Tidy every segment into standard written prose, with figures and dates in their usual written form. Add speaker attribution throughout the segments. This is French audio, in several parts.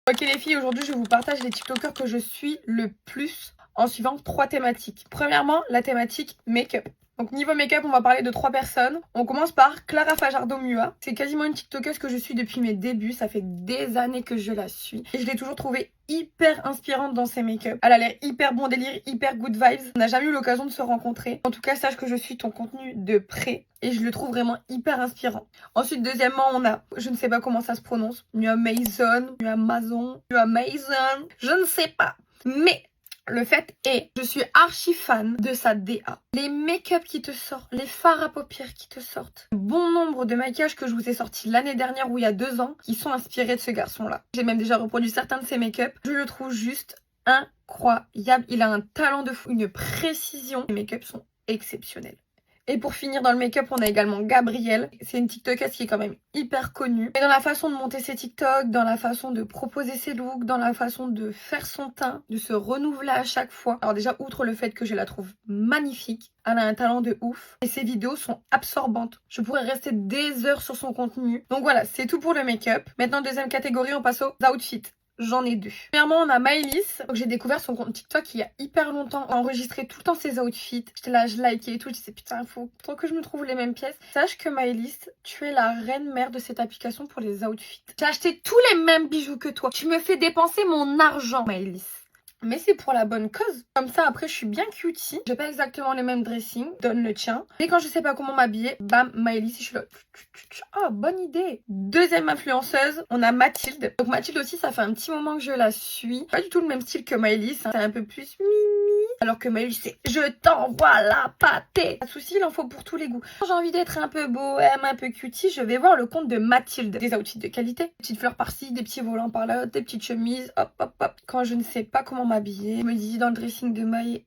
Speaker 1: Ok les filles, aujourd'hui je vous partage les TikTokers que je suis le plus en suivant 3 thématiques. Premièrement, la thématique make-up. Donc niveau make-up, on va parler de 3 personnes. On commence par Clara Fajardo-Mua. C'est quasiment une TikTokeuse que je suis depuis mes débuts. Ça fait des années que je la suis. Et je l'ai toujours trouvée hyper inspirante dans ses make-up. Elle a l'air hyper bon délire, hyper good vibes. On n'a jamais eu l'occasion de se rencontrer. En tout cas, sache que je suis ton contenu de près. Et je le trouve vraiment hyper inspirant. Ensuite, deuxièmement, on a, je ne sais pas comment ça se prononce, Mua Mason, je ne sais pas. Mais le fait est, je suis archi fan de sa DA. Les make-up qui te sortent, les fards à paupières qui te sortent. Bon nombre de maquillages que je vous ai sortis l'année dernière ou il y a 2 ans qui sont inspirés de ce garçon-là. J'ai même déjà reproduit certains de ses make-up. Je le trouve juste incroyable. Il a un talent de fou, une précision. Les make-up sont exceptionnels. Et pour finir dans le make-up, on a également Gabrielle. C'est une TikTokeuse qui est quand même hyper connue. Et dans la façon de monter ses TikTok, dans la façon de proposer ses looks, dans la façon de faire son teint, de se renouveler à chaque fois. Alors déjà, outre le fait que je la trouve magnifique, elle a un talent de ouf. Et ses vidéos sont absorbantes. Je pourrais rester des heures sur son contenu. Donc voilà, c'est tout pour le make-up. Maintenant, deuxième catégorie, on passe aux outfits. J'en ai 2. Premièrement, on a Maëlys. J'ai découvert son compte TikTok il y a hyper longtemps. Enregistré tout le temps ses outfits. J'étais là, je likais et tout. Je disais putain, faut que je me trouve les mêmes pièces. Sache que Maëlys, tu es la reine mère de cette application pour les outfits. J'ai acheté tous les mêmes bijoux que toi. Tu me fais dépenser mon argent, Maëlys. Mais c'est pour la bonne cause. Comme ça, après, je suis bien cutie. J'ai pas exactement les mêmes dressings. Donne le tien. Et quand je sais pas comment m'habiller, bam, Maëlys, je suis là. Ah, bonne idée. Deuxième influenceuse, on a Mathilde. Donc Mathilde aussi, ça fait un petit moment que je la suis. Pas du tout le même style que Maëlys. C'est un peu plus mimi. Alors que Maëlys, c'est je t'envoie la pâtée. Pas de soucis, il en faut pour tous les goûts. Quand j'ai envie d'être un peu bohème, un peu cutie, je vais voir le compte de Mathilde. Des outfits de qualité. Des petites fleurs par-ci, des petits volants par-là, des petites chemises, hop, hop, hop. Quand je ne sais pas comment m'habiller, je me dis dans le dressing de Maë,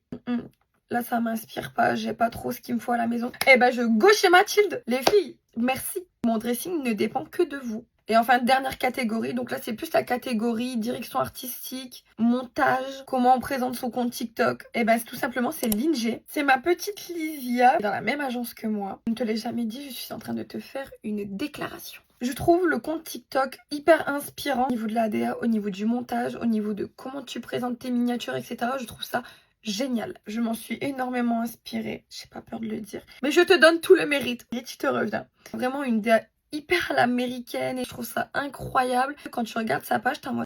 Speaker 1: là ça m'inspire pas, j'ai pas trop ce qu'il me faut à la maison. Eh ben je go chez Mathilde. Les filles, merci. Mon dressing ne dépend que de vous. Et enfin, dernière catégorie, donc là c'est plus la catégorie direction artistique, montage, comment on présente son compte TikTok. Et ben tout simplement c'est Linge. C'est ma petite Livia, dans la même agence que moi. Je ne te l'ai jamais dit, je suis en train de te faire une déclaration. Je trouve le compte TikTok hyper inspirant au niveau de la DA, au niveau du montage, au niveau de comment tu présentes tes miniatures, etc. Je trouve ça génial. Je m'en suis énormément inspirée. J'ai pas peur de le dire. Mais je te donne tout le mérite. Et tu te reviens. Vraiment une DA hyper à l'américaine et je trouve ça incroyable. Quand tu regardes sa page, t'es en mode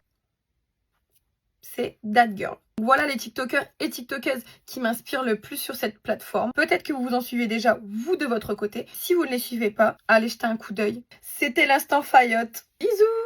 Speaker 1: c'est that girl. Voilà les TikTokers et TikTokeuses qui m'inspirent le plus sur cette plateforme. Peut-être que vous en suivez déjà, vous de votre côté. Si vous ne les suivez pas, allez jeter un coup d'œil. C'était l'instant Fayotte. Bisous!